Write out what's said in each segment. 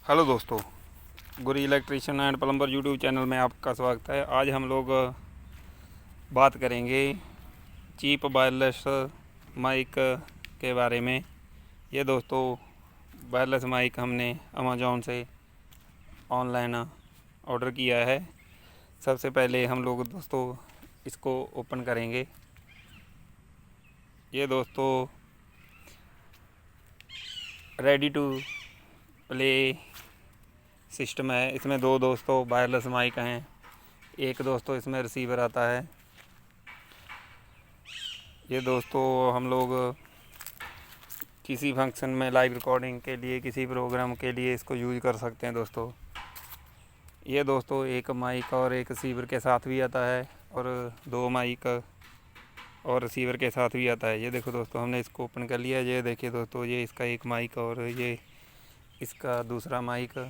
Hello दोस्तों, Guri electrician and plumber YouTube channel में आपका स्वागत है। आज हम लोग बात करेंगे चीप वायरलेस माइक के बारे में। ये दोस्तों वायरलेस माइक हमने अमेज़ॉन से ऑनलाइन ऑर्डर किया है। सबसे पहले हम लोग दोस्तों इसको ओपन करेंगे। ये दोस्तों रेडी टू प्ले सिस्टम है। इसमें दो दोस्तों वायरलेस माइक हैं, एक दोस्तों इसमें रिसीवर आता है। ये दोस्तों हम लोग किसी फंक्शन में लाइव रिकॉर्डिंग के लिए, किसी प्रोग्राम के लिए इसको यूज़ कर सकते हैं दोस्तों। ये दोस्तों एक माइक और एक रिसीवर के साथ भी आता है, और दो माइक और रिसीवर के साथ भी आता है। ये देखो दोस्तों, हमने इसको ओपन कर लिया। ये देखिए दोस्तों, ये इसका एक माइक और ये इसका दूसरा माइक,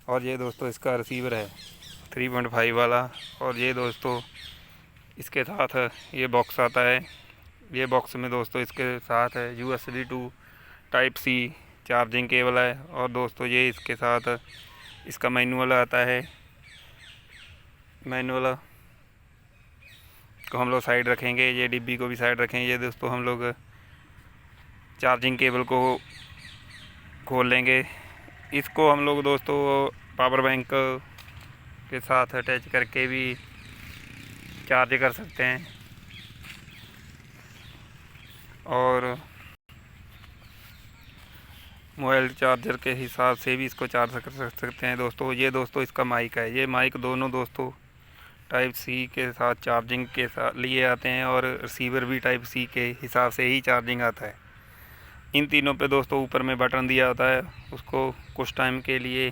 और ये दोस्तों इसका रिसीवर है 3.5 वाला। और ये दोस्तों इसके साथ ये बॉक्स आता है। ये बॉक्स में दोस्तों इसके साथ है USB to type C charging cable है। और दोस्तों ये इसके साथ इसका मैनुअल आता है। मैनुअल को हम लोग साइड रखेंगे, ये डिब्बी को भी साइड रखेंगे। ये दोस्तों हम लोग चार्जिंग केबल को खोल लेंगे। इसको हम लोग दोस्तों पावर बैंक के साथ अटैच करके भी चार्ज कर सकते हैं, और मोबाइल चार्जर के हिसाब से भी इसको चार्ज कर सकते हैं दोस्तों। ये दोस्तों इसका माइक है। ये माइक दोनों दोस्तों टाइप C के साथ चार्जिंग के साथ लिए आते हैं, और रिसीवर भी टाइप C के हिसाब से ही चार्जिंग आता है। इन तीनों पे दोस्तों ऊपर में बटन दिया होता है, उसको कुछ टाइम के लिए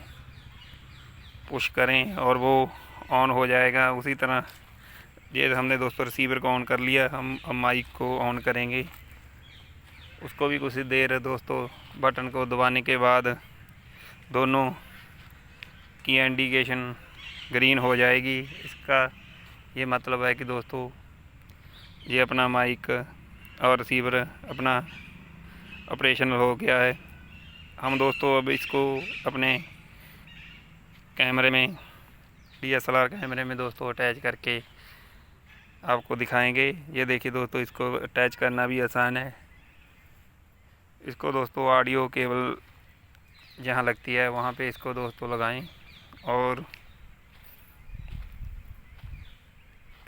पुश करें और वो ऑन हो जाएगा। उसी तरह ये हमने दोस्तों रिसीवर को ऑन कर लिया, हम अब माइक को ऑन करेंगे। उसको भी कुछ देर दोस्तों बटन को दबाने के बाद दोनों की इंडिकेशन ग्रीन हो जाएगी। इसका ये मतलब है कि दोस्तों ये अपना माइक और रिसीवर अपना ऑपरेशनल हो गया है। हम दोस्तों अब इसको अपने कैमरे में, DSLR कैमरे में दोस्तों अटैच करके आपको दिखाएंगे। ये देखिए दोस्तों, इसको अटैच करना भी आसान है। इसको दोस्तों ऑडियो केबल जहाँ लगती है वहाँ पे इसको दोस्तों लगाएं और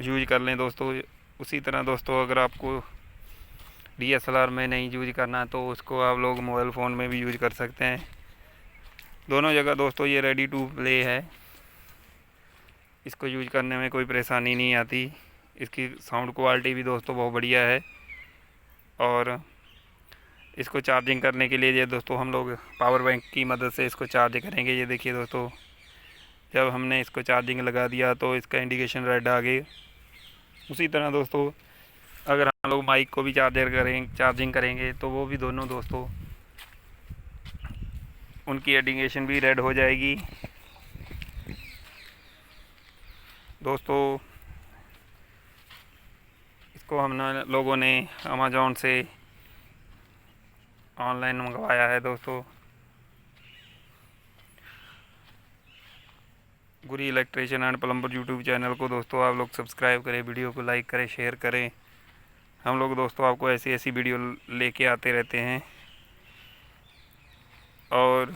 यूज कर लें दोस्तों। उसी तरह दोस्तों अगर आपको DSLR में नहीं यूज करना तो उसको आप लोग मोबाइल फ़ोन में भी यूज कर सकते हैं। दोनों जगह दोस्तों ये रेडी टू प्ले है। इसको यूज करने में कोई परेशानी नहीं आती। इसकी साउंड क्वालिटी भी दोस्तों बहुत बढ़िया है। और इसको चार्जिंग करने के लिए ये दोस्तों हम लोग पावर बैंक की मदद से इसको चार्ज करेंगे। ये देखिए दोस्तों, जब हमने इसको चार्जिंग लगा दिया तो इसका इंडिकेशन रेड आ गई। उसी तरह दोस्तों अगर हम लोग माइक को भी चार्जिंग करेंगे तो वो भी दोनों दोस्तों उनकी इंडिकेशन भी रेड हो जाएगी। दोस्तों इसको हमने लोगों ने अमेज़ॉन से ऑनलाइन मंगवाया है दोस्तों। Guri electrician and plumber YouTube channel को दोस्तों आप लोग सब्सक्राइब करें, वीडियो को लाइक करें, शेयर करें। हम लोग दोस्तों आपको ऐसी ऐसी वीडियो लेके आते रहते हैं। और